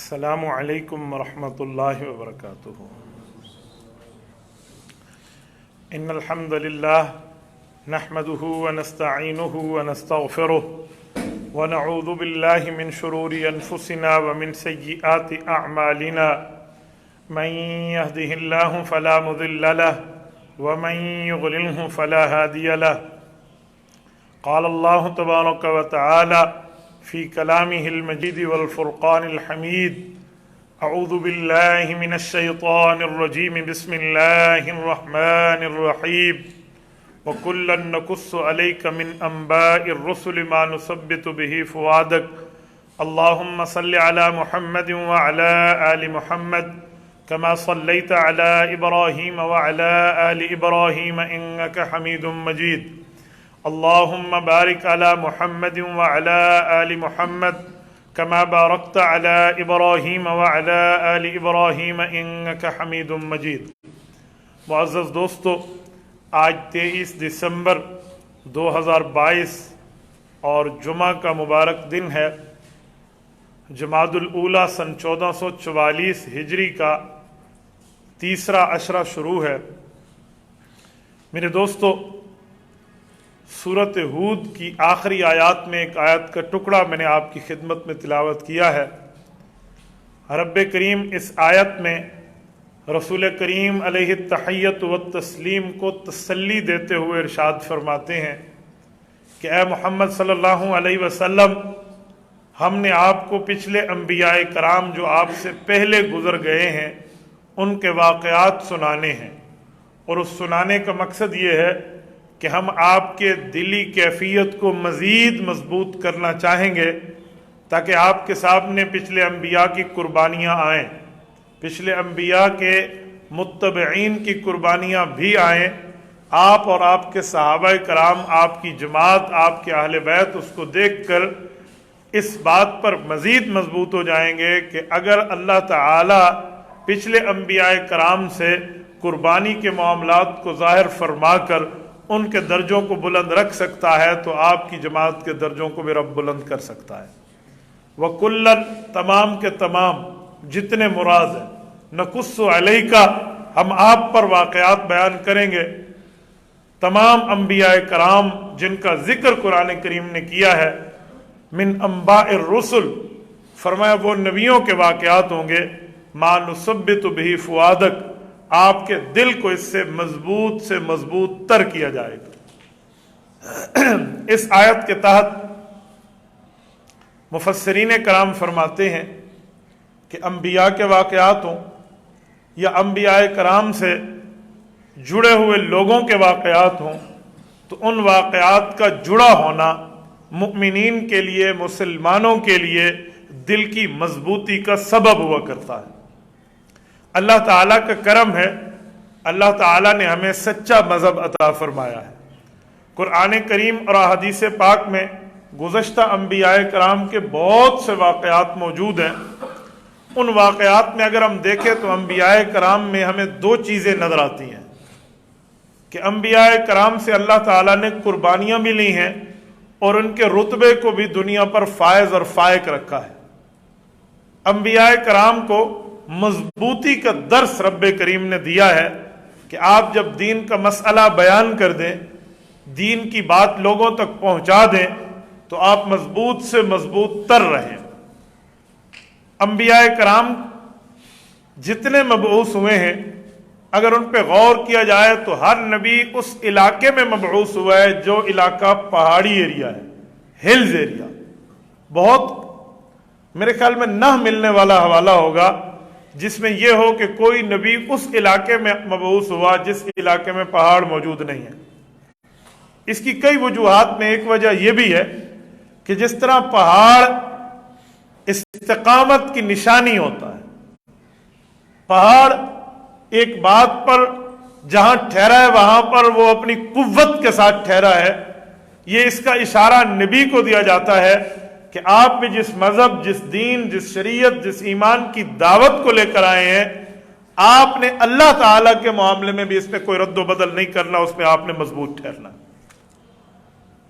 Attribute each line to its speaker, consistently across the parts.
Speaker 1: السلام علیکم ورحمۃ اللہ وبرکاتہ۔ ان الحمد للہ نحمده ونستعینه ونستغفره ونعوذ باللہ من شرور انفسنا ومن سیئات اعمالنا من يهده الله فلا مضل له ومن يضلله فلا هادي له۔ قال الله تبارک وتعالى في كلامه المجيد والفرقان الحميد: أعوذ بالله من الشيطان الرجيم، بسم الله الرحمن الرحيم، وكلا نقص عليك من أنباء الرسل ما نثبت به فؤادك، اللهم صل على محمد وعلى آل محمد كما صليت على إبراهيم وعلى آل إبراهيم إنك حميد مجيد، اللهم بارك على محمد وعلى آل محمد كما باركت على إبراهيم وعلى آل إبراهيم إنك حميد مجيد۔ معزز دوستو، آج 23 دسمبر 2022 اور جمعہ کا مبارک دن ہے۔ جمادی الاولیٰ سن 1444 ہجری کا تیسرا عشرہ شروع ہے۔ میرے دوستو، سورۃ ہود کی آخری آیات میں ایک آیت کا ٹکڑا میں نے آپ کی خدمت میں تلاوت کیا ہے۔ رب کریم اس آیت میں رسول کریم علیہ التحیۃ والتسلیم کو تسلی دیتے ہوئے ارشاد فرماتے ہیں کہ اے محمد صلی اللہ علیہ وسلم، ہم نے آپ کو پچھلے انبیاء کرام جو آپ سے پہلے گزر گئے ہیں ان کے واقعات سنانے ہیں، اور اس سنانے کا مقصد یہ ہے کہ ہم آپ کے دلی کیفیت کو مزید مضبوط کرنا چاہیں گے تاکہ آپ کے سامنے پچھلے انبیاء کی قربانیاں آئیں، پچھلے انبیاء کے متبعین کی قربانیاں بھی آئیں، آپ اور آپ کے صحابہ کرام، آپ کی جماعت، آپ کے اہل بیت اس کو دیکھ کر اس بات پر مزید مضبوط ہو جائیں گے کہ اگر اللہ تعالی پچھلے انبیاء کرام سے قربانی کے معاملات کو ظاہر فرما کر ان کے درجوں کو بلند رکھ سکتا ہے تو آپ کی جماعت کے درجوں کو بھی رب بلند کر سکتا ہے۔ وَكُلًّا، تمام کے تمام جتنے مراد ہیں، نقص علیک، ہم آپ پر واقعات بیان کریں گے، تمام انبیاء کرام جن کا ذکر قرآن کریم نے کیا ہے، من انباء الرسل، فرمایا وہ نبیوں کے واقعات ہوں گے، ما نثبت به فؤادک، آپ کے دل کو اس سے مضبوط تر کیا جائے گا۔ اس آیت کے تحت مفسرین کرام فرماتے ہیں کہ انبیاء کے واقعات ہوں یا انبیاء کرام سے جڑے ہوئے لوگوں کے واقعات ہوں تو ان واقعات کا جڑا ہونا مؤمنین کے لیے، مسلمانوں کے لیے دل کی مضبوطی کا سبب ہوا کرتا ہے۔ اللہ تعالیٰ کا کرم ہے، اللہ تعالیٰ نے ہمیں سچا مذہب عطا فرمایا ہے۔ قرآن کریم اور احادیث پاک میں گزشتہ انبیاء کرام کے بہت سے واقعات موجود ہیں۔ ان واقعات میں اگر ہم دیکھیں تو انبیاء کرام میں ہمیں دو چیزیں نظر آتی ہیں کہ انبیاء کرام سے اللہ تعالیٰ نے قربانیاں بھی لی ہیں اور ان کے رتبے کو بھی دنیا پر فائز اور فائق رکھا ہے۔ انبیاء کرام کو مضبوطی کا درس رب کریم نے دیا ہے کہ آپ جب دین کا مسئلہ بیان کر دیں، دین کی بات لوگوں تک پہنچا دیں تو آپ مضبوط سے مضبوط تر رہیں۔ انبیاء کرام جتنے مبعوث ہوئے ہیں اگر ان پہ غور کیا جائے تو ہر نبی اس علاقے میں مبعوث ہوا ہے جو علاقہ پہاڑی ایریا ہے، ہلز ایریا۔ بہت میرے خیال میں نہ ملنے والا حوالہ ہوگا جس میں یہ ہو کہ کوئی نبی اس علاقے میں مبعوث ہوا جس علاقے میں پہاڑ موجود نہیں ہے۔ اس کی کئی وجوہات میں ایک وجہ یہ بھی ہے کہ جس طرح پہاڑ استقامت کی نشانی ہوتا ہے، پہاڑ ایک بات پر جہاں ٹھہرا ہے وہاں پر وہ اپنی قوت کے ساتھ ٹھہرا ہے، یہ اس کا اشارہ نبی کو دیا جاتا ہے کہ آپ بھی جس مذہب، جس دین، جس شریعت، جس ایمان کی دعوت کو لے کر آئے ہیں، آپ نے اللہ تعالیٰ کے معاملے میں بھی اس میں کوئی رد و بدل نہیں کرنا، اس میں آپ نے مضبوط ٹھہرنا۔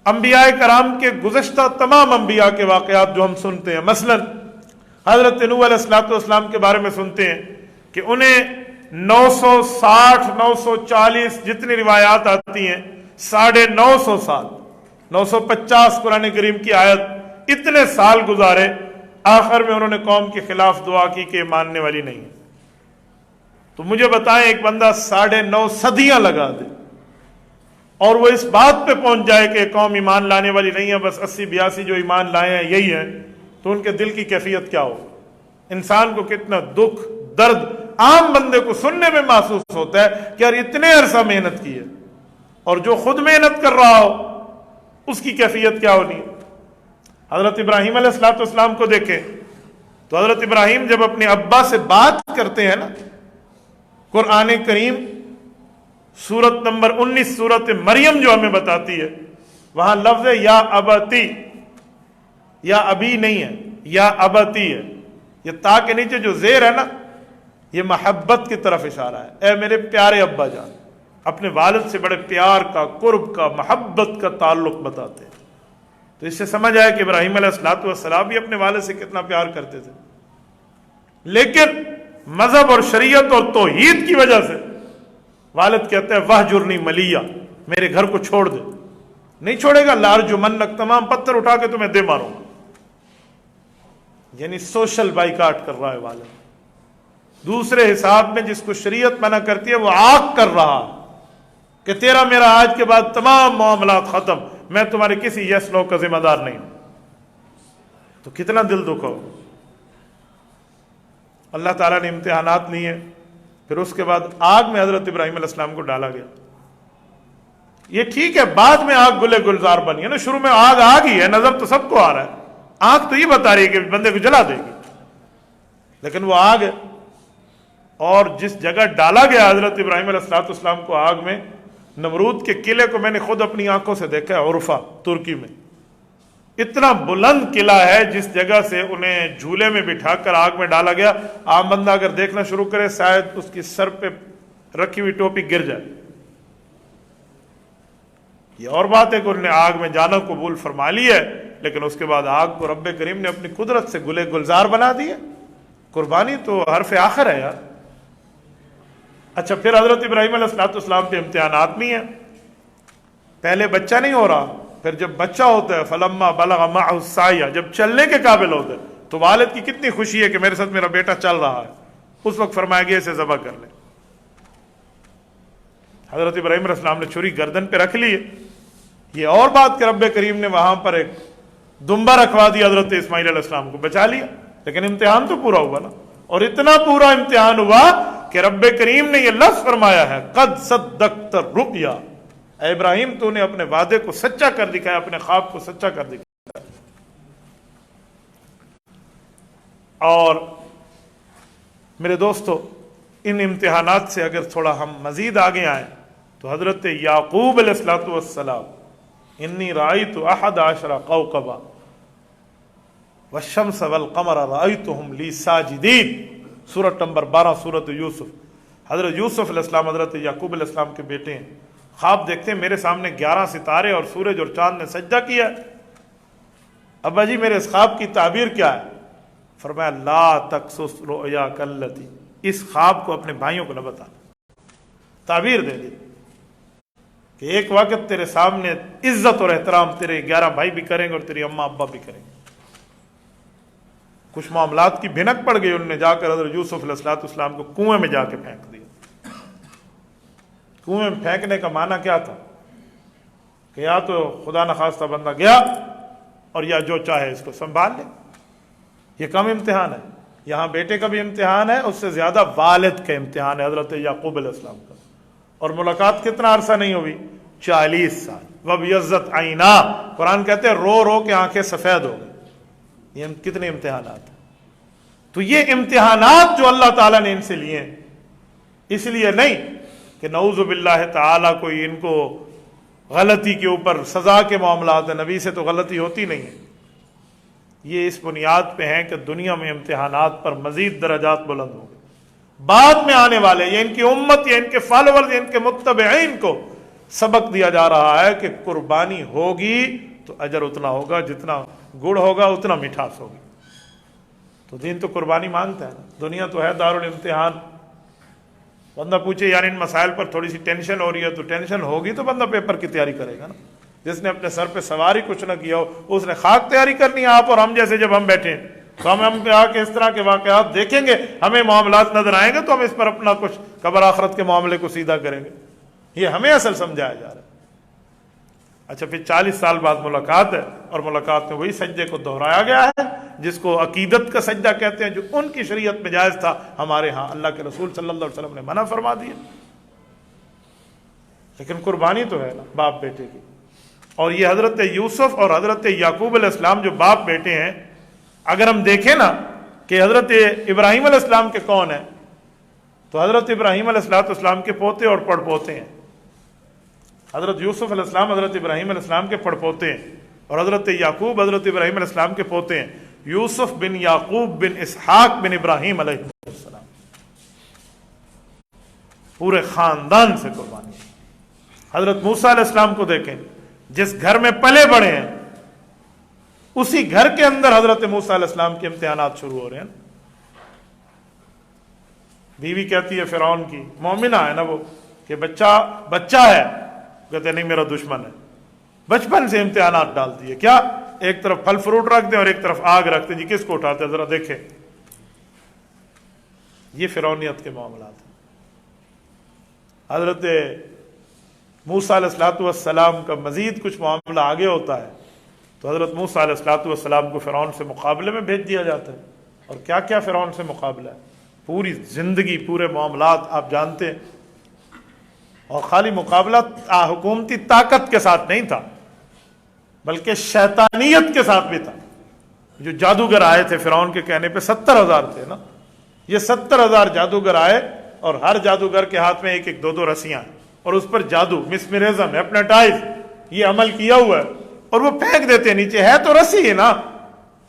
Speaker 1: انبیاء کرام کے گزشتہ تمام انبیاء کے واقعات جو ہم سنتے ہیں، مثلا حضرت نوح علیہ السلام کے بارے میں سنتے ہیں کہ انہیں 960 940 جتنی روایات آتی ہیں 950 سال 950 قرآن کریم کی آیت اتنے سال گزارے، آخر میں انہوں نے قوم کے خلاف دعا کی کہ ماننے والی نہیں ہے۔ تو مجھے بتائیں ایک بندہ 9.5 صدیاں لگا دے اور وہ اس بات پہ پہنچ جائے کہ قوم ایمان لانے والی نہیں ہے، بس 80-82 جو ایمان لائے ہیں یہی ہیں، تو ان کے دل کی کیفیت کیا ہو؟ انسان کو کتنا دکھ درد عام بندے کو سننے میں محسوس ہوتا ہے کہ یار اتنے عرصہ محنت کی ہے، اور جو خود محنت کر رہا ہو اس کی کیفیت کیا ہونی ہے؟ حضرت ابراہیم علیہ السلام کو دیکھیں تو حضرت ابراہیم جب اپنے ابا سے بات کرتے ہیں نا، قرآن کریم سورت نمبر 19 سورت مریم جو ہمیں بتاتی ہے، وہاں لفظ ہے یا ابتی، یا ابھی نہیں ہے، یا ابتی ہے۔ یہ تا کے نیچے جو زیر ہے نا، یہ محبت کی طرف اشارہ ہے، اے میرے پیارے ابا جان، اپنے والد سے بڑے پیار کا، قرب کا، محبت کا تعلق بتاتے ہیں۔ تو اس سے سمجھ آیا کہ ابراہیم علیہ السلام بھی اپنے والد سے کتنا پیار کرتے تھے، لیکن مذہب اور شریعت اور توحید کی وجہ سے والد کہتے ہیں وہجرنی ملیہ، میرے گھر کو چھوڑ دے۔ نہیں چھوڑے گا، لارجمنک، تمام پتھر اٹھا کے تمہیں دے ماروں گا۔ یعنی سوشل بائیکاٹ کر رہا ہے والد۔ دوسرے حساب میں جس کو شریعت منع کرتی ہے وہ آگ کر رہا کہ تیرا میرا آج کے بعد تمام معاملات ختم، میں تمہارے کسی یس نو کا ذمہ دار نہیں ہوں۔ تو کتنا دل دکھ ہو۔ اللہ تعالیٰ نے امتحانات لیے، پھر اس کے بعد آگ میں حضرت ابراہیم علیہ السلام کو ڈالا گیا۔ یہ ٹھیک ہے، بعد میں آگ گلے گلزار بنی ہے نا، شروع میں آگ ہی ہے، نظر تو سب کو آ رہا ہے، آگ تو یہ بتا رہی ہے کہ بندے کو جلا دے گی، لیکن وہ آگ ہے۔ اور جس جگہ ڈالا گیا حضرت ابراہیم علیہ السلام کو آگ میں، نمرود کے قلعے کو میں نے خود اپنی آنکھوں سے دیکھا ہے، عرفہ ترکی میں۔ اتنا بلند قلعہ ہے جس جگہ سے انہیں جھولے میں بٹھا کر آگ میں ڈالا گیا، عام بندہ اگر دیکھنا شروع کرے شاید اس کی سر پہ رکھی ہوئی ٹوپی گر جائے۔ یہ اور بات ہے کہ انہوں نے آگ میں جانا قبول فرما لی ہے، لیکن اس کے بعد آگ کو رب کریم نے اپنی قدرت سے گلے گلزار بنا دیا۔ قربانی تو حرف آخر ہے یار۔ اچھا، پھر حضرت ابراہیم علیہ السلام پہ امتحانات نہیں ہیں۔ پہلے بچہ نہیں ہو رہا، پھر جب بچہ ہوتا ہے فلما بلغ معه السعی، جب چلنے کے قابل ہوتا ہے تو والد کی کتنی خوشی ہے کہ میرے ساتھ میرا بیٹا چل رہا ہے۔ اس وقت فرمایا گیا اسے ذبح کر لے۔ حضرت ابراہیم علیہ السلام نے چھری گردن پہ رکھ لی ہے۔ یہ اور بات کہ رب کریم نے وہاں پر ایک دمبا رکھوا دیا، حضرت اسماعیل علیہ السلام کو بچا لیا، لیکن امتحان تو پورا ہوا نا۔ اور اتنا پورا امتحان ہوا کہ رب کریم نے یہ لفظ فرمایا ہے قد صدقت الرؤیا، اے ابراہیم تو نے اپنے وعدے کو سچا کر دکھایا، اپنے خواب کو سچا کر دکھایا۔ اور میرے دوستو، ان امتحانات سے اگر تھوڑا ہم مزید آگے آئیں تو حضرت یعقوب علیہ السلام انی رأیت 11 کوكبا والشمس والقمر رأیتهم لی ساجدین، سورت نمبر 12 سورت یوسف۔ حضرت یوسف علیہ السلام حضرت یعقوب علیہ السلام کے بیٹے ہیں، خواب دیکھتے ہیں میرے سامنے 11 ستارے اور سورج اور چاند نے سجدہ کیا ہے۔ ابا جی میرے اس خواب کی تعبیر کیا ہے؟ فرمایا لا تقصص رؤیاک التی، اس خواب کو اپنے بھائیوں کو نہ بتانا۔ تعبیر دے دی کہ ایک وقت تیرے سامنے عزت اور احترام تیرے 11 بھائی بھی کریں گے اور تیری اماں ابا بھی کریں گے۔ کچھ معاملات کی بھنک پڑ گئی، انہوں نے جا کر حضرت یوسف علیہ السلام کو کنویں میں جا کے پھینک دیا۔ کنویں میں پھینکنے کا معنی کیا تھا کہ یا تو خدا نخواستہ بندہ گیا اور یا جو چاہے اس کو سنبھال لے۔ یہ کم امتحان ہے، یہاں بیٹے کا بھی امتحان ہے، اس سے زیادہ والد کا امتحان ہے حضرت یعقوب علیہ السلام کا۔ اور ملاقات کتنا عرصہ نہیں ہوئی؟ 40 سال۔ وَبْيَضَّتْ عَيْنَاهُ، قرآن کہتے ہیں رو رو کے آنکھیں سفید ہو گئی۔ یہ کتنے امتحانات ہیں۔ تو یہ امتحانات جو اللہ تعالیٰ نے ان سے لیے ہیں، اس لیے نہیں کہ نعوذ باللہ تعالیٰ کوئی ان کو غلطی کے اوپر سزا کے معاملات ہیں، نبی سے تو غلطی ہوتی نہیں ہے۔ یہ اس بنیاد پہ ہیں کہ دنیا میں امتحانات پر مزید درجات بلند ہوں گے، بعد میں آنے والے یا ان کی امت یا ان کے فالوورز یا ان کے متبعین کو سبق دیا جا رہا ہے کہ قربانی ہوگی تو اجر اتنا ہوگا، جتنا گڑ ہوگا اتنا مٹھاس ہوگی۔ تو دین تو قربانی مانگتا ہے نا. دنیا تو ہے دارالامتحان. بندہ پوچھے یار ان مسائل پر تھوڑی سی ٹینشن ہو رہی ہے، تو ٹینشن ہوگی تو بندہ پیپر کی تیاری کرے گا نا. جس نے اپنے سر پہ سواری کچھ نہ کیا ہو اس نے خاک تیاری کرنی ہے. آپ اور ہم جیسے جب ہم بیٹھے ہیں تو ہم آ کے اس طرح کے واقعات دیکھیں گے، ہمیں معاملات نظر آئیں گے تو ہم اس پر اپنا کچھ قبر آخرت کے معاملے کو سیدھا کریں گے. یہ ہمیں اصل سمجھایا جا رہا ہے. اچھا پھر 40 سال بعد ملاقات ہے، اور ملاقات میں وہی سجدے کو دہرایا گیا ہے جس کو عقیدت کا سجدہ کہتے ہیں، جو ان کی شریعت میں جائز تھا، ہمارے ہاں اللہ کے رسول صلی اللہ علیہ وسلم نے منع فرما دیا. لیکن قربانی تو ہے نا باپ بیٹے کی. اور یہ حضرت یوسف اور حضرت یعقوب علیہ السلام جو باپ بیٹے ہیں، اگر ہم دیکھیں نا کہ حضرت ابراہیم علیہ السلام کے کون ہیں، تو حضرت ابراہیم علیہ السلام کے پوتے اور پڑ پوتے ہیں. حضرت یوسف علیہ السلام حضرت ابراہیم علیہ السلام کے پڑ پوتے ہیں، اور حضرت یعقوب حضرت ابراہیم علیہ السلام کے پوتے ہیں. یوسف بن یعقوب بن اسحاق بن ابراہیم علیہ السلام، پورے خاندان سے قربانی. حضرت موسیٰ علیہ السلام کو دیکھیں، جس گھر میں پلے بڑے ہیں اسی گھر کے اندر حضرت موسیٰ علیہ السلام کے امتحانات شروع ہو رہے ہیں. بیوی کہتی ہے فرعون کی، مومنہ ہے نا وہ، کہ بچہ ہے، کہتے نہیں میرا دشمن ہے. بچپن سے امتحانات ڈال دیے. کیا؟ ایک طرف پھل فروٹ رکھ دیں اور ایک طرف آگ رکھ دیں، جی کس کو اٹھاتے ہیں ذرا دیکھیں. یہ فرعونیت کے معاملات ہیں. حضرت موسیٰ علیہ السلام کا مزید کچھ معاملہ آگے ہوتا ہے تو حضرت موسیٰ علیہ السلام کو فرعون سے مقابلے میں بھیج دیا جاتا ہے. اور کیا کیا فرعون سے مقابلہ ہے، پوری زندگی پورے معاملات آپ جانتے ہیں. اور خالی مقابلہ حکومتی طاقت کے ساتھ نہیں تھا بلکہ شیطانیت کے ساتھ بھی تھا. جو جادوگر آئے تھے فرعون کے کہنے پہ 70,000 تھے نا، یہ 70,000 جادوگر آئے اور ہر جادوگر کے ہاتھ میں ایک ایک 2 رسیاں ہیں، اور اس پر جادو، مسمرزم، ہپناٹائز یہ عمل کیا ہوا ہے، اور وہ پھینک دیتے ہیں نیچے. ہے تو رسی ہے نا،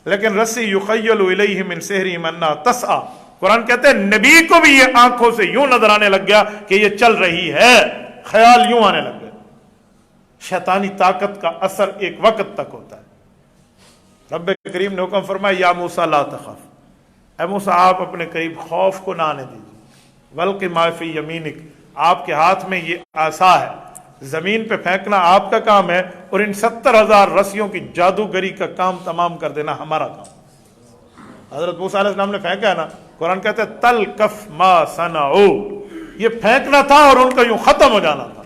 Speaker 1: لیکن رسی یخیل الیہ من سحرہم انہا تسعی. قرآن کہتے ہیں نبی کو بھی یہ آنکھوں سے یوں نظر آنے لگ گیا کہ یہ چل رہی ہے، خیال یوں آنے لگ گیا. شیطانی طاقت کا اثر ایک وقت تک ہوتا ہے. رب کریم نے حکم فرمایا یا موسیٰ لا تخف، اے موسیٰ آپ اپنے قریب خوف کو نہ آنے دیجیے. والق ما فی یمینک، آپ کے ہاتھ میں یہ عصا ہے، زمین پہ پھینکنا آپ کا کام ہے، اور ان 70,000 رسیوں کی جادوگری کا کام تمام کر دینا ہمارا کام. حضرت موسیٰ علیہ السلام نے پھینکا ہے نا، قرآن کہتا ہے تلقف ما صنعوا، یہ پھینکنا تھا اور ان کا یوں ختم ہو جانا تھا.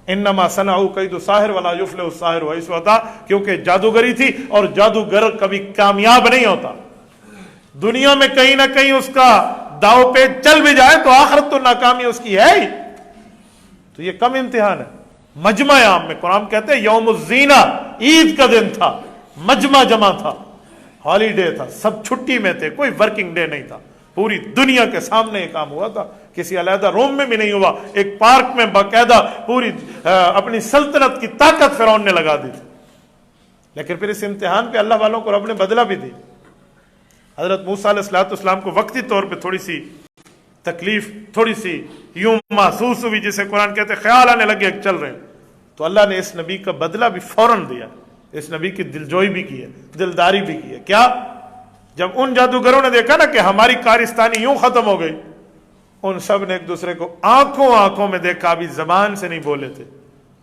Speaker 1: انما صنعوا کید ساحر ولا یفلح الساحر حیث اتى، کیونکہ جادوگری تھی اور جادوگر کبھی کامیاب نہیں ہوتا. دنیا میں کہیں نہ کہیں اس کا داؤ پہ چل بھی جائے تو آخرت تو ناکامی اس کی ہے ہی. تو یہ کم امتحان ہے. مجمع عام میں قرآن کہتے ہیں یوم الزینہ، عید کا دن تھا، مجمع جمع تھا، ہالیڈے تھا، سب چھٹی میں تھے، کوئی ورکنگ ڈے نہیں تھا. پوری دنیا کے سامنے یہ کام ہوا تھا، کسی علیحدہ روم میں بھی نہیں ہوا، ایک پارک میں باقاعدہ پوری اپنی سلطنت کی طاقت فرعون نے لگا دی تھی. لیکن پھر اس امتحان پہ اللہ والوں کو رب نے بدلہ بھی دی. حضرت موسیٰ علیہ السلام کو وقتی طور پہ تھوڑی سی تکلیف، تھوڑی سی یوں محسوس ہوئی، جسے قرآن کہتے خیال آنے لگے چل رہے ہیں، تو اللہ نے اس نبی کا بدلہ بھی فوراً دیا. اس نبی کی دلجوئی بھی کی ہے، دلداری بھی کی ہے. کیا؟ جب ان جادوگروں نے دیکھا نا کہ ہماری کارستانی یوں ختم ہو گئی، ان سب نے ایک دوسرے کو آنکھوں میں دیکھا، ابھی زبان سے نہیں بولے تھے،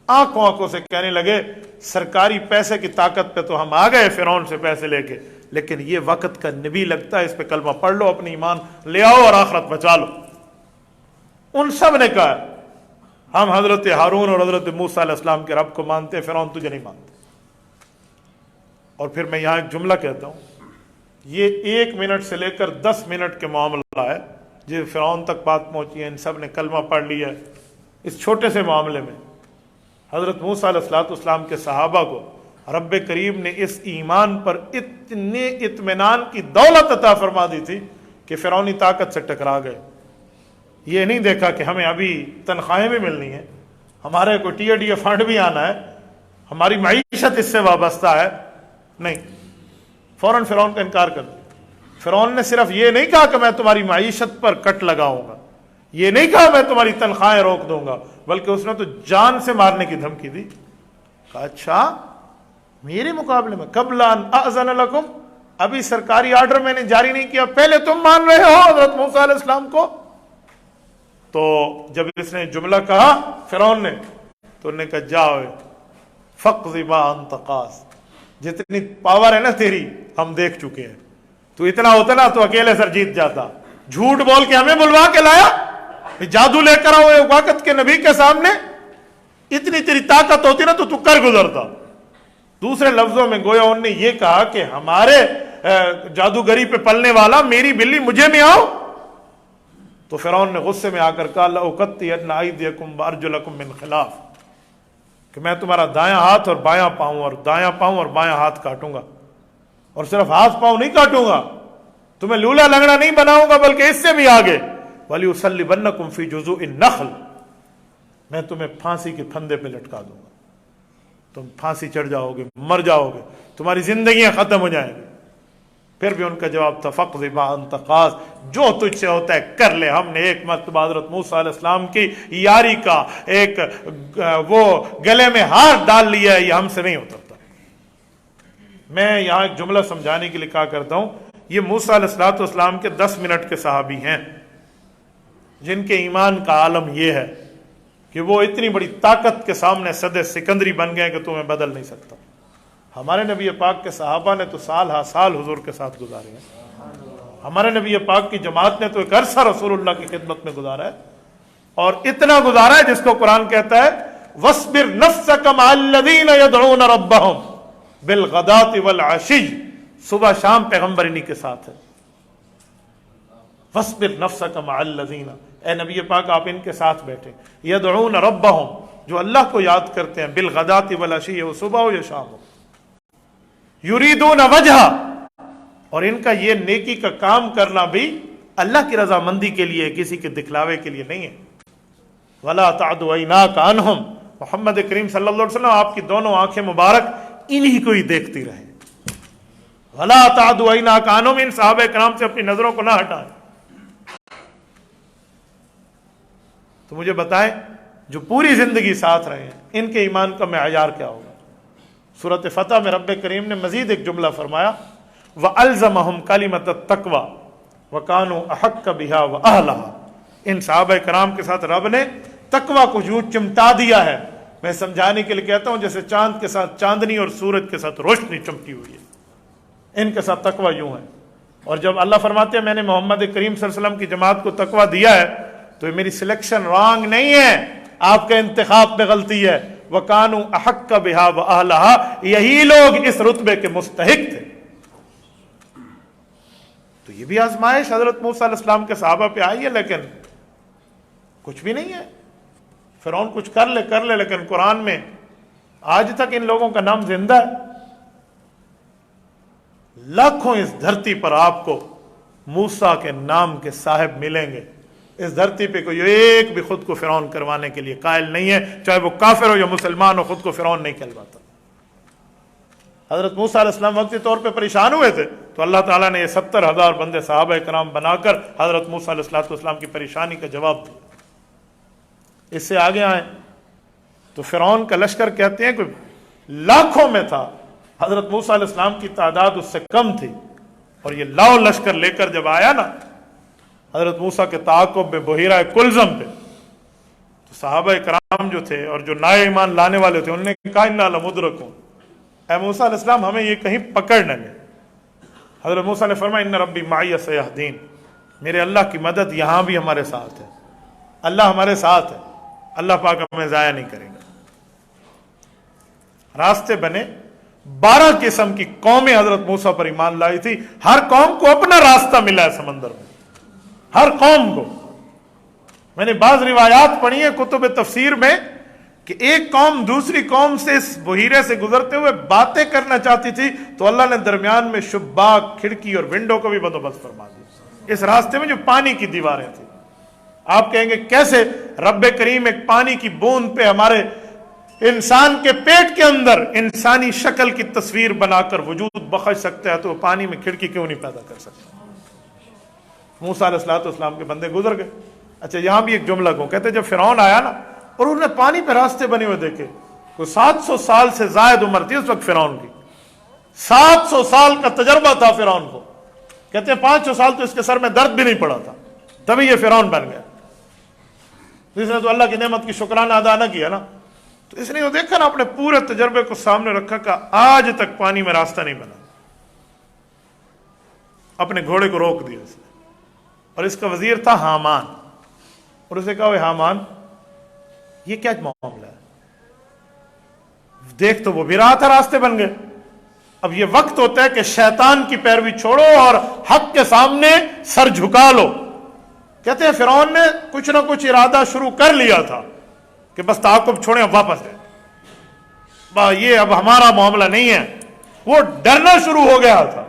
Speaker 1: آنکھوں سے کہنے لگے سرکاری پیسے کی طاقت پہ تو ہم آ گئے فرعون سے پیسے لے کے، لیکن یہ وقت کا نبی لگتا ہے، اس پہ کلمہ پڑھ لو، اپنی ایمان لے آؤ اور آخرت بچا لو. ان سب نے کہا ہم حضرت ہارون اور حضرت موسیٰ علیہ السلام کے رب کو مانتے ہیں، فرعون تجھے نہیں مانتے. اور پھر میں یہاں ایک جملہ کہتا ہوں، یہ 1 منٹ سے لے کر 10 منٹ کے معاملہ ہے جو فرعون تک بات پہنچی ہے. ان سب نے کلمہ پڑھ لیا ہے. اس چھوٹے سے معاملے میں حضرت موسیٰ علیہ السلام کے صحابہ کو رب کریم نے اس ایمان پر اتنے اطمینان کی دولت عطا فرما دی تھی کہ فرعونی طاقت سے ٹکرا گئے. یہ نہیں دیکھا کہ ہمیں ابھی تنخواہیں بھی ملنی ہیں، ہمارے کوئی ٹی ڈی فنڈ بھی آنا ہے، ہماری معیشت اس سے وابستہ ہے. نہیں، فوراً فرعون کا انکار کر دیا. فرعون نے صرف یہ نہیں کہا کہ میں تمہاری معیشت پر کٹ لگاؤں گا، یہ نہیں کہا میں تمہاری تنخواہیں روک دوں گا، بلکہ اس نے تو جان سے مارنے کی دھمکی دی. کہا اچھا میرے مقابلے میں قبل ان اذن لکم، ابھی سرکاری آرڈر میں نے جاری نہیں کیا، پہلے تم مان رہے ہو حضرت موسیٰ علیہ السلام کو؟ تو جب اس نے جملہ کہا فرعون نے، تو انہوں نے کہا جاؤ فقض ما انت قاض، جتنی پاور ہے نا تیری ہم دیکھ چکے ہیں، تو اتنا ہوتا نا تو اکیلے سر جیت جاتا، جھوٹ بول کے ہمیں بلوا کے لایا، جادو لے کر آؤ ایک وقت کے نبی کے سامنے، اتنی تیری طاقت ہوتی نا تو کر گزرتا۔ دوسرے لفظوں میں گویا انہوں نے یہ کہا کہ ہمارے جادوگری پہ پلنے والا میری بلی مجھے میں آؤ۔ تو فرعون نے غصے میں آ کر کہا لَأُقَطِّعَنَّ أَيْدِيَكُمْ وَأَرْجُلَكُمْ مِنْ خِلَافٍ، کہ میں تمہارا دایاں ہاتھ اور بایاں پاؤں اور دایاں پاؤں اور بایاں ہاتھ کاٹوں گا، اور صرف ہاتھ پاؤں نہیں کاٹوں گا، تمہیں لولا لنگڑا نہیں بناؤں گا، بلکہ اس سے بھی آگے وَلِيُصَلِّبَنَّكُمْ فِي جُذُوعِ النَّخْلِ، میں تمہیں پھانسی کے پھندے پہ لٹکا دوں گا، تم پھانسی چڑھ جاؤ گے، مر جاؤ گے، تمہاری زندگیاں ختم ہو جائیں گی۔ پھر بھی ان کا جواب تھا فقض ما انت قاض، جو تجھ سے ہوتا ہے کر لے۔ ہم نے ایک مرتبہ حضرت موسیٰ علیہ السلام کی یاری کا ایک وہ گلے میں ہاتھ ڈال لیا ہے، یہ ہم سے نہیں ہوتا تھا۔ میں یہاں ایک جملہ سمجھانے کے لیے کہا کرتا ہوں، یہ موسیٰ علیہ السلام کے 10 منٹ کے صحابی ہیں جن کے ایمان کا عالم یہ ہے کہ وہ اتنی بڑی طاقت کے سامنے صد سکندری بن گئے کہ تمہیں بدل نہیں سکتا۔ ہمارے نبی پاک کے صحابہ نے تو سال ہا سال حضور کے ساتھ گزارے ہیں، ہمارے نبی پاک کی جماعت نے تو ایک عرصہ رسول اللہ کی خدمت میں گزارا ہے، اور اتنا گزارا ہے جس کو قرآن کہتا ہے وَاصْبِرْ نَفْسَكَ مَعَ الَّذِينَ يَدْعُونَ رَبَّهُمْ بِالْغَدَاةِ وَالْعَشِيِّ، صبح شام پیغمبر انہی کے ساتھ ہے۔ وَاصْبِرْ نَفْسَكَ مَعَ الَّذِينَ، اے نبی پاک آپ ان کے ساتھ بیٹھے، يَدْعُونَ رَبَّهُمْ، جو اللہ کو یاد کرتے ہیں، بِالْغَدَاةِ وَالْعَشِيِّ، وہ صبح ہو یا شام ہو، یریدون وجہ، اور ان کا یہ نیکی کا کام کرنا بھی اللہ کی رضامندی کے لیے، کسی کے دکھلاوے کے لیے نہیں ہے۔ ولا تعد عیناک عنہم، محمد کریم صلی اللہ علیہ وسلم آپ کی دونوں آنکھیں مبارک انہی کو ہی دیکھتی رہیں۔ ولا تعد عیناک عنہم، ان صحابہ کرام سے اپنی نظروں کو نہ ہٹائیں۔ تو مجھے بتائیں جو پوری زندگی ساتھ رہے ہیں ان کے ایمان کا معیار کیا ہوگا؟ سورۃ فتح میں رب کریم نے مزید ایک جملہ فرمایا وَأَلْزَمَهُمْ كَلِمَةَ التَّقْوَى وَكَانُوا أَحَقَّ بِهَا وَأَهْلَهَا، ان صحابہ کرام کے ساتھ رب نے تقوی کو یوں چمٹا دیا ہے، میں سمجھانے کے لیے کہتا ہوں جیسے چاند کے ساتھ چاندنی اور سورج کے ساتھ روشنی چمکی ہوئی ہے، ان کے ساتھ تقوی یوں ہے۔ اور جب اللہ فرماتے ہیں میں نے محمد کریم صلی اللہ علیہ وسلم کی جماعت کو تقوی دیا ہے، تو یہ میری سلیکشن رانگ نہیں ہے، آپ کے انتخاب پہ غلطی ہے۔ وَكَانُوا أَحَقَّ بِهَا وَأَهْلَهَا، یہی لوگ اس رتبے کے مستحق تھے۔ تو یہ بھی آزمائش حضرت موسیٰ علیہ السلام کے صحابہ پہ آئی ہے، لیکن کچھ بھی نہیں ہے۔ فرعون کچھ کر لے، لیکن قرآن میں آج تک ان لوگوں کا نام زندہ ہے۔ لاکھوں اس دھرتی پر آپ کو موسیٰ کے نام کے صاحب ملیں گے، اس دھرتی پہ کوئی ایک بھی خود کو فرعون کروانے کے لیے قائل نہیں ہے، چاہے وہ کافر ہو یا مسلمان ہو، خود کو فرعون نہیں کہلواتا۔ حضرت موسیٰ علیہ السلام وقتی طور پہ پریشان ہوئے تھے تو اللہ تعالیٰ نے یہ 70,000 بندے صحابہ کرام بنا کر حضرت موسیٰ علیہ السلام کی پریشانی کا جواب دیا۔ اس سے آگے آئیں تو فرعون کا لشکر کہتے ہیں کہ لاکھوں میں تھا، حضرت موسیٰ علیہ السلام کی تعداد اس سے کم تھی، اور یہ لاؤ لشکر لے کر جب آیا نا حضرت موسیٰ کے تعاقب میں بحیرہ کلزم پہ، تو صحابہ کرام جو تھے اور جو نئے ایمان لانے والے تھے انہوں نے کہا انا لمدرکون، اے موسیٰ علیہ السلام ہمیں یہ کہیں پکڑ نہ لے۔ حضرت موسیٰ نے فرمایا ان ربی معی سیہدین، میرے اللہ کی مدد یہاں بھی ہمارے ساتھ ہے، اللہ ہمارے ساتھ ہے، اللہ پاک ہمیں ضائع نہیں کرے گا۔ راستے بنے، 12 قسم کی قومیں حضرت موسیٰ پر ایمان لائی تھی، ہر قوم کو اپنا راستہ ملا ہے سمندر میں، ہر قوم کو۔ میں نے بعض روایات پڑھی ہیں کتب تفسیر میں کہ ایک قوم دوسری قوم سے اس بحیرے سے گزرتے ہوئے باتیں کرنا چاہتی تھی تو اللہ نے درمیان میں شباک، کھڑکی اور ونڈو کو بھی بندوبست فرما دیا اس راستے میں جو پانی کی دیواریں تھیں۔ آپ کہیں گے کیسے رب کریم ایک پانی کی بوند پہ ہمارے انسان کے پیٹ کے اندر انسانی شکل کی تصویر بنا کر وجود بخش سکتا ہے، تو وہ پانی میں کھڑکی کیوں نہیں پیدا کر سکتا؟ موسیٰ علیہ السلام کے بندے گزر گئے۔ اچھا یہاں بھی ایک جملہ کو کہتے ہیں جب فرعون آیا نا اور انہوں نے پانی پہ راستے بنے ہوئے دیکھے، کوئی 700 سال سے زائد عمر تھی اس وقت فرعون کی، 700 سال کا تجربہ تھا فرعون کو. کہتے ہیں 500 سال تو اس کے سر میں درد بھی نہیں پڑا تھا, تبھی یہ فرعون بن گیا. اس نے تو اللہ کی نعمت کی شکرانہ ادا نہ کیا نا, تو اس نے وہ دیکھا نا, اپنے پورے تجربے کو سامنے رکھا کہ آج تک پانی میں راستہ نہیں بنا. اپنے گھوڑے کو روک دیا اس نے, اور اس کا وزیر تھا حامان, اور اسے کہا, حامان یہ کیا معاملہ ہے؟ دیکھ تو وہ بھی رہا تھا راستے بن گئے. اب یہ وقت ہوتا ہے کہ شیطان کی پیروی چھوڑو اور حق کے سامنے سر جھکا لو. کہتے ہیں فرعون نے کچھ نہ کچھ ارادہ شروع کر لیا تھا کہ بس تعاقب چھوڑیں, اب واپس ہے, یہ اب ہمارا معاملہ نہیں ہے. وہ ڈرنا شروع ہو گیا تھا,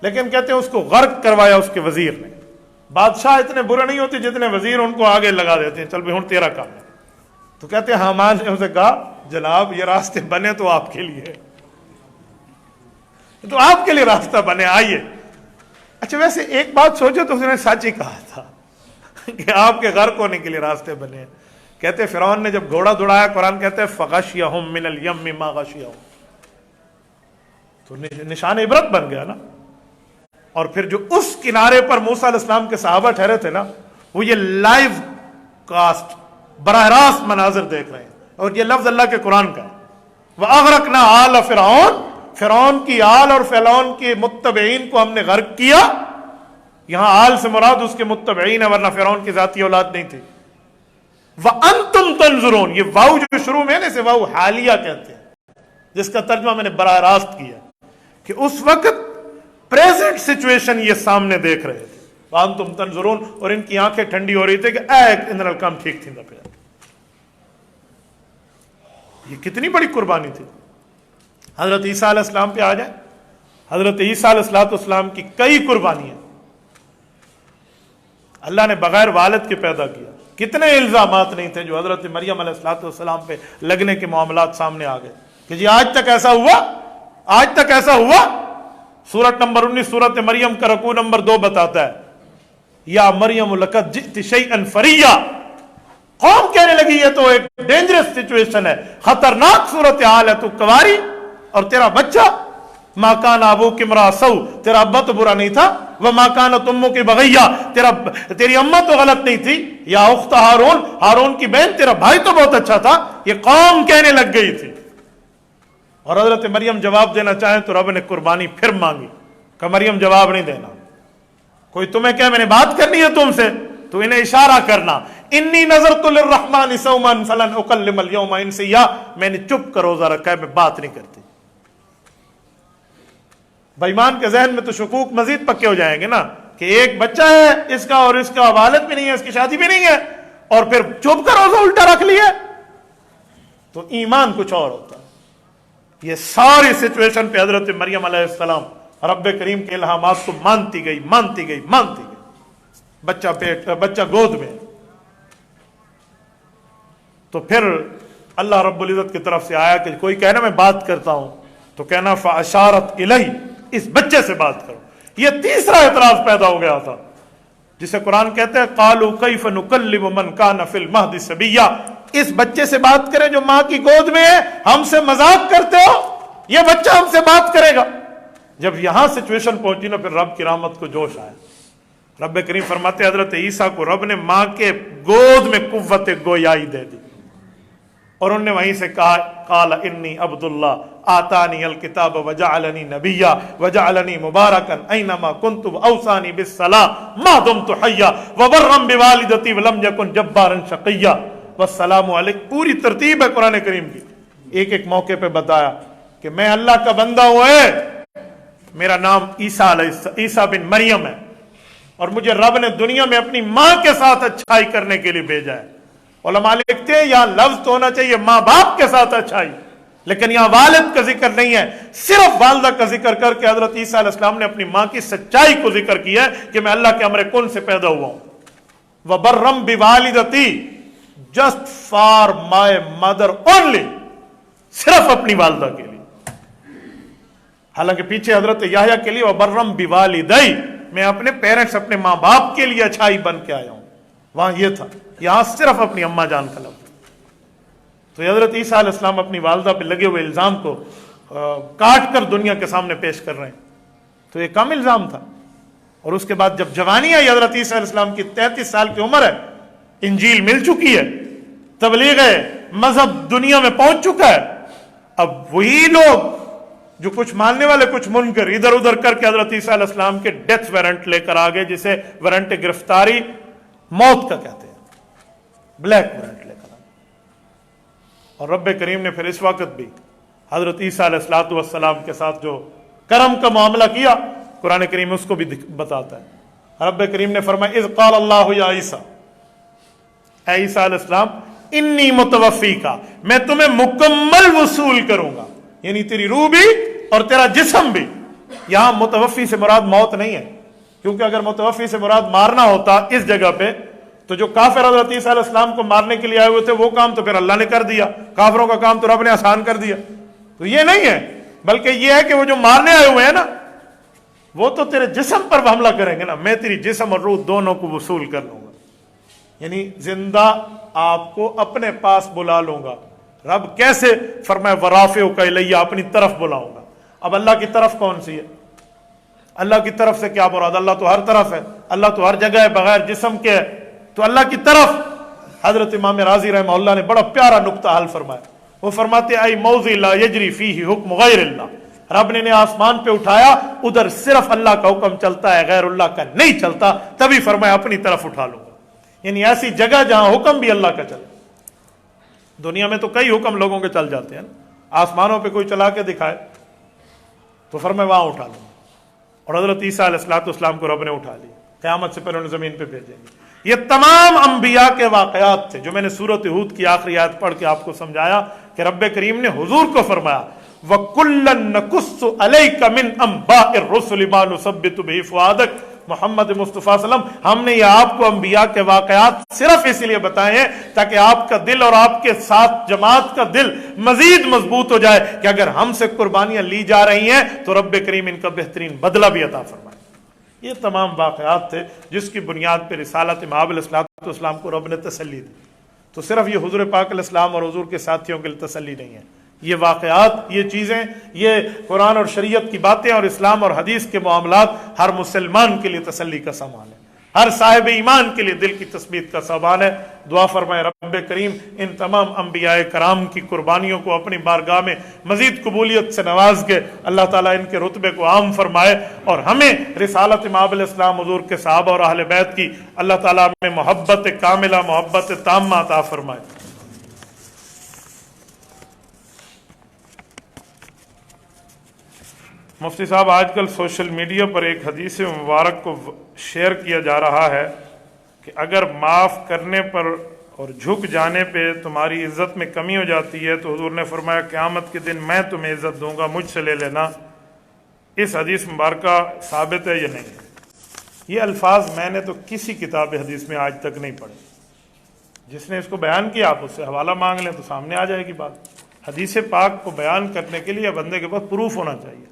Speaker 1: لیکن کہتے ہیں اس کو غرق کروایا اس کے وزیر نے. بادشاہ اتنے برے نہیں ہوتے جتنے وزیر ان کو آگے لگا دیتے ہیں, چل بھی ہوں تیرا کام ہے. تو کہتے ہیں حامان نے اسے کہا, جناب یہ راستے بنے تو آپ کے لیے, تو آپ کے لیے راستہ بنے, آئیے. اچھا ویسے ایک بات سوچو تو اس نے سچ ہی کہا تھا کہ آپ کے غرق ہونے کے لیے راستے بنے. کہتے فرعون نے جب گھوڑا دوڑایا, قرآن کہتے ہیں فغشیہم من الیم ما غشیہم, تو نشان عبرت بن گیا نا. اور پھر جو اس کنارے پر موسیٰ علیہ السلام کے صحابہ ٹھہرے تھے نا, وہ یہ لائیو کاسٹ براہ راست مناظر دیکھ رہے ہیں, اور یہ لفظ اللہ کے قرآن کا ہے, وَأَغْرَقْنَا آلَ فِرْعَوْنَ, فرعون کی آل اور فرعون کے متبعین کو ہم نے غرق کیا. یہاں آل سے مراد اس کے متبعین ہے, ورنہ فرعون کی ذاتی اولاد نہیں تھی. وَأَنْتُمْ تَنْظُرُونَ, یہ واو جو شروع میں ہے نا, اسے واو حالیہ کہتے ہیں, جس کا ترجمہ میں نے براہ راست کیا کہ اس وقت پریزنٹ سچویشن یہ سامنے دیکھ رہے تھے. وَأَنْتُمْ تَنْظُرُونَ, اور ان کی آنکھیں ٹھنڈی ہو رہی تھی کہ ان کام ٹھیک تھی نہ پھر. یہ کتنی بڑی قربانی تھی. حضرت عیسیٰ علیہ السلام پہ آ جائیں. حضرت عیسیٰ علیہ السلام کی کئی قربانیاں اللہ نے بغیر والد کے پیدا کیا. کتنے الزامات نہیں تھے جو حضرت مریم علیہ السلام پہ لگنے کے معاملات سامنے آ گئے کہ جی آج تک ایسا ہوا, آج تک ایسا ہوا. سورت نمبر 19 سورت مریم کا رکوع نمبر 2 بتاتا ہے, یا مریم لقد جئت شیئا فریا. قوم کہنے لگی یہ تو ایک ڈینجرس سچویشن ہے, خطرناک صورتحال ہے, تو کواری اور تیرا بچہ. ما کان ابوک امرأ سوء, تیرا ابا تو برا نہیں تھا. وما کانت امک بغیہ, تیری اماں تو غلط نہیں تھی. یا اخت ہارون, ہارون کی بہن, تیرا بھائی تو بہت اچھا تھا. یہ قوم کہنے لگ گئی تھی. اور حضرت مریم جواب دینا چاہیں تو رب نے قربانی پھر مانگی کہ مریم جواب نہیں دینا. کوئی تمہیں کہے میں نے بات کرنی ہے تم سے, تو انہیں اشارہ کرنا, انی نظرت للرحمن صوما فلن اکلم اليوم انسیا, میں نے چپ کا روزہ رکھا ہے, میں بات نہیں کرتی. بےمان کے ذہن میں تو شکوک مزید پکے ہو جائیں گے نا کہ ایک بچہ ہے اس کا, اور اس کا والد بھی نہیں ہے, اس کی شادی بھی نہیں ہے, اور پھر چپ کا روزہ الٹا رکھ لیا. تو ایمان کچھ اور ہوتا ہے. یہ ساری سچویشن پہ حضرت مریم علیہ السلام رب کریم کے الہامات کو مانتی گئی, مانتی گئی, مانتی گئی. بچہ گود میں. تو پھر اللہ رب العزت کی طرف سے آیا کہ کوئی کہنا میں بات کرتا ہوں, تو کہنا فاشارت الیہ, اس بچے سے بات کرو. یہ تیسرا اعتراض پیدا ہو گیا تھا جسے قرآن کہتے ہیں قالوا کیف نکلم من کان فی المہد صبیا, اس بچے سے بات کریں جو ماں کی گود میں ہے, ہم سے مذاق کرتے ہو, یہ بچہ ہم سے بات کرے گا. جب یہاں سچویشن پہنچی نا, پھر رب کی رحمت کو جوش آیا. رب کریم فرماتے حضرت عیسیٰ کو رب نے ماں کے گود میں قوت گویائی دے دی, اور انہوں نے وہیں سے کہا قال انی عبد اللہ آتانی الکتاب وجعلنی نبیا وجعلنی مبارکا اینما کنت واوصانی بالصلاۃ ما دمت حیا وبرا بوالدتی ولم یکن جبارا شقیا والسلام علیک. پوری ترتیب ہے قرآن کریم کی, ایک ایک موقع پہ بتایا کہ میں اللہ کا بندہ ہوں, میرا نام عیسیٰ بن مریم ہے, اور مجھے رب نے دنیا میں اپنی ماں کے ساتھ اچھائی کرنے کے لیے بھیجا ہے. علماء لکھتے ہیں یہاں لفظ تو ہونا چاہیے ماں باپ کے ساتھ اچھائی, لیکن یہاں والد کا ذکر نہیں ہے, صرف والدہ کا ذکر کر کے حضرت عیسیٰ علیہ السلام نے اپنی ماں کی سچائی کو ذکر کیا ہے کہ میں اللہ کے امر کن سے پیدا ہوا ہوں. وَبَرًّا بِوَالِدَتِي, just for my mother only, صرف اپنی والدہ کے لیے. حالانکہ پیچھے حضرت یحییٰ کے لیے وَبَرًّا بِوَالِدَيْ, میں اپنے پیرنٹس, اپنے ماں باپ کے لیے اچھائی بن کے آیا ہوں, وہاں یہ تھا. یہاں صرف اپنی اماں جان کا لفظ. تو حضرت عیسیٰ علیہ السلام اپنی والدہ پہ لگے ہوئے الزام کو کاٹ کر دنیا کے سامنے پیش کر رہے ہیں. تو یہ کم الزام تھا. اور اس کے بعد جب جوانی آئی حضرت عیسیٰ علیہ السلام کی 33 سال کی عمر ہے, انجیل مل چکی ہے, تبلیغ مذہب دنیا میں پہنچ چکا ہے, اب وہی لوگ جو کچھ ماننے والے کچھ منکر ادھر ادھر کر کے حضرت عیسیٰ علیہ السلام کے ڈیتھ وارنٹ لے کر آگے, جسے وارنٹ گرفتاری موت کا کہتے ہیں, بلیک وارنٹ لے کر آگے. اور رب کریم نے پھر اس وقت بھی حضرت عیسیٰ علیہ السلام کے ساتھ جو کرم کا معاملہ کیا, قرآن کریم اس کو بھی بتاتا ہے. رب کریم نے فرمایا اذ قال اللہ یا عیسیٰ, اے عیسیٰ علیہ السلام, انی متوفی کا, میں تمہیں مکمل وصول کروں گا, یعنی تیری روح بھی اور تیرا جسم بھی. یہاں متوفی سے مراد موت نہیں ہے, کیونکہ اگر متوفی سے مراد مارنا ہوتا اس جگہ پہ تو جو کافر حضرت عیسیٰ علیہ السلام کو مارنے کے لیے آئے ہوئے تھے وہ کام تو پھر اللہ نے کر دیا, کافروں کا کام تو رب نے آسان کر دیا. تو یہ نہیں ہے, بلکہ یہ ہے کہ وہ جو مارنے آئے ہوئے ہیں نا, وہ تو تیرے جسم پر حملہ کریں گے نا, میں تیری جسم اور روح دونوں کو وصول کر لوں گا, یعنی زندہ آپ کو اپنے پاس بلا لوں گا. رب کیسے فرمایا ورافعک الیہ, اپنی طرف بلاؤں گا. اب اللہ کی طرف کون سی ہے؟ اللہ کی طرف سے کیا مراد؟ اللہ تو ہر طرف ہے, اللہ تو ہر جگہ ہے, بغیر جسم کے ہے. تو اللہ کی طرف حضرت امام راضی رحمہ اللہ نے بڑا پیارا نقطہ حل فرمایا. وہ فرماتے ای موضع لا یجری فیہ حکم غیر اللہ, رب نے آسمان پہ اٹھایا, ادھر صرف اللہ کا حکم چلتا ہے, غیر اللہ کا نہیں چلتا, تبھی فرمایا اپنی طرف اٹھا لوں گا. یعنی ایسی جگہ جہاں حکم بھی اللہ کا چلے. دنیا میں تو کئی حکم لوگوں کے چل جاتے ہیں نا, آسمانوں پہ کوئی چلا کے دکھائے تو فرمایا وہاں اٹھا لوں گا. اور حضرت عیسیٰ علیہ السلام کو رب نے اٹھا لیا, قیامت سے پہلے انہیں زمین پہ بھیجیں گے. یہ تمام انبیاء کے واقعات تھے جو میں نے سورۃ ہود کی آخری آیت پڑھ کے آپ کو سمجھایا کہ رب کریم نے حضور کو فرمایا وَكُلًّا نَقُصُّ عَلَيْكَ مِنْ أَنْبَاءِ الرُّسُلِ مَا نُثَبِّتُ بِهِ فُؤَادَكَ. محمد مصطفیٰ صلی اللہ علیہ وسلم, ہم نے یہ آپ کو انبیاء کے واقعات صرف اس لیے بتائے ہیں تاکہ آپ کا دل اور آپ کے ساتھ جماعت کا دل مزید مضبوط ہو جائے کہ اگر ہم سے قربانیاں لی جا رہی ہیں تو رب کریم ان کا بہترین بدلہ بھی عطا فرمائے. یہ تمام واقعات تھے جس کی بنیاد پہ رسالت مآب علیہ السلام کو رب نے تسلی دی. تو صرف یہ حضور پاک علیہ السلام اور حضور کے ساتھیوں کے لیے تسلی نہیں ہے, یہ واقعات, یہ چیزیں, یہ قرآن اور شریعت کی باتیں اور اسلام اور حدیث کے معاملات ہر مسلمان کے لیے تسلی کا سامان ہے, ہر صاحب ایمان کے لیے دل کی تثبیت کا سامان ہے. دعا فرمائے رب کریم ان تمام انبیاء کرام کی قربانیوں کو اپنی بارگاہ میں مزید قبولیت سے نواز کے اللہ تعالیٰ ان کے رتبے کو عام فرمائے, اور ہمیں رسالت مآب علیہ السلام حضور کے صحابہ اور اہل بیت کی اللہ تعالیٰ میں محبت کاملہ, محبت تامہ عطا فرمائے. مفتی صاحب, آج کل سوشل میڈیا پر ایک حدیث مبارک کو شیئر کیا جا رہا ہے کہ اگر معاف کرنے پر اور جھک جانے پہ تمہاری عزت میں کمی ہو جاتی ہے تو حضور نے فرمایا قیامت کے دن میں تمہیں عزت دوں گا, مجھ سے لے لینا. اس حدیث مبارکہ ثابت ہے یا نہیں؟ یہ الفاظ میں نے تو کسی کتاب حدیث میں آج تک نہیں پڑھے. جس نے اس کو بیان کیا آپ اس سے حوالہ مانگ لیں تو سامنے آ جائے گی بات. حدیث پاک کو بیان کرنے کے لیے بندے کے پاس پروف ہونا چاہیے,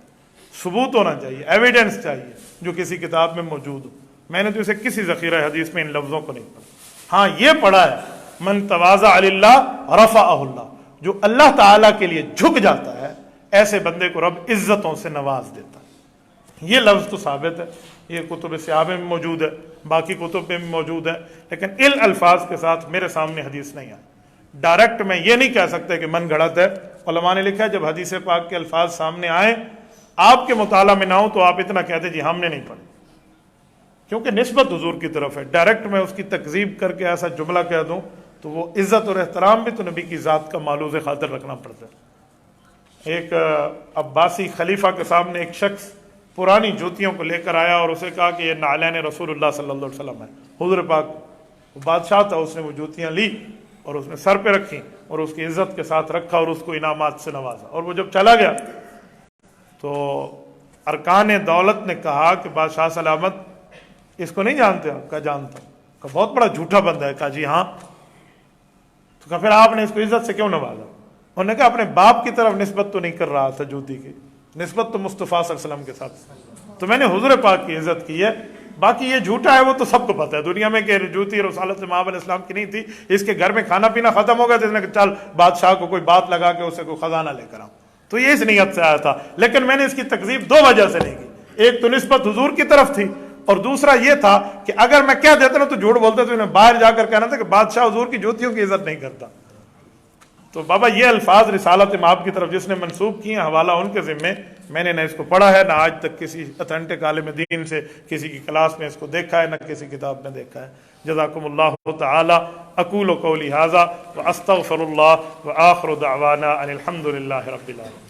Speaker 1: ثبوت ہونا چاہیے, ایویڈنس چاہیے جو کسی کتاب میں موجود ہو. میں نے تو اسے کسی ذخیرہ حدیث میں ان لفظوں کو نہیں پڑھا. ہاں یہ پڑھا ہے من تواضع للہ رفعہ اللہ, جو اللہ تعالیٰ کے لیے جھک جاتا ہے ایسے بندے کو رب عزتوں سے نواز دیتا ہے. یہ لفظ تو ثابت ہے, یہ کتب سیاہ میں موجود ہے, باقی کتب میں بھی موجود ہے, لیکن ان الفاظ کے ساتھ میرے سامنے حدیث نہیں آئی. ڈائریکٹ میں یہ نہیں کہہ سکتا کہ من گھڑت ہے. علماء نے لکھا ہے جب حدیث پاک کے الفاظ سامنے آئیں آپ کے مطالعہ میں نہ ہو تو آپ اتنا کہتے جی ہم نے نہیں پڑھے, کیونکہ نسبت حضور کی طرف ہے. ڈائریکٹ میں اس کی تکذیب کر کے ایسا جملہ کہہ دوں تو وہ عزت اور احترام بھی تو نبی کی ذات کا مالوز خاطر رکھنا پڑتا ہے. ایک عباسی خلیفہ کے سامنے ایک شخص پرانی جوتیوں کو لے کر آیا اور اسے کہا کہ یہ نعلین رسول اللہ صلی اللہ علیہ وسلم ہے. حضور پاک بادشاہ تھا, اس نے وہ جوتیاں لی اور اس نے سر پہ رکھی اور اس کی عزت کے ساتھ رکھا اور اس کو انعامات سے نوازا. اور وہ جب چلا گیا تو ارکان دولت نے کہا کہ بادشاہ سلامت اس کو نہیں جانتے؟ کہا جانتا ہوں. کہا بہت بڑا جھوٹا بندہ ہے. کہا جی ہاں. تو کہا پھر آپ نے اس کو عزت سے کیوں نوازا؟ انہوں نے کہا اپنے باپ کی طرف نسبت تو نہیں کر رہا تھا جوتی کی, نسبت تو مصطفیٰ صلی اللہ علیہ وسلم کے ساتھ, تو میں نے حضور پاک کی عزت کی ہے. باقی یہ جھوٹا ہے وہ تو سب کو پتہ ہے دنیا میں کہ جوتی رسالت مآب علیہ السلام کی نہیں تھی. اس کے گھر میں کھانا پینا ختم ہو گیا تو اس نے کہا چل بادشاہ کو کوئی بات لگا کے اسے کوئی خزانہ لے کر آؤں. تو یہ اس نیت سے آیا تھا، لیکن میں نے اس کی تکذیب 2 وجہ سے نہیں کی۔ ایک تو نسبت حضور کی طرف تھی، اور دوسرا یہ تھا کہ اگر میں کہہ دیتا نا تو جھوٹ بولتے، تو انہیں باہر جا کر کہنا تھا کہ بادشاہ حضور کی جوتیوں کی عزت نہیں کرتا۔ تو بابا یہ الفاظ رسالت مآب کی طرف جس نے منسوب کیے ہیں، حوالہ ان کے ذمے، میں نے نہ اس کو پڑھا ہے، نہ آج تک کسی اتھینٹک عالم دین سے کسی کی کلاس میں اس کو دیکھا ہے، نہ کسی کتاب میں دیکھا ہے۔ جزاکم اللہ تعالی۔ اقول قولی ھذا واستغفر اللہ وآخر دعوانا ان الحمد للہ رب العالمین۔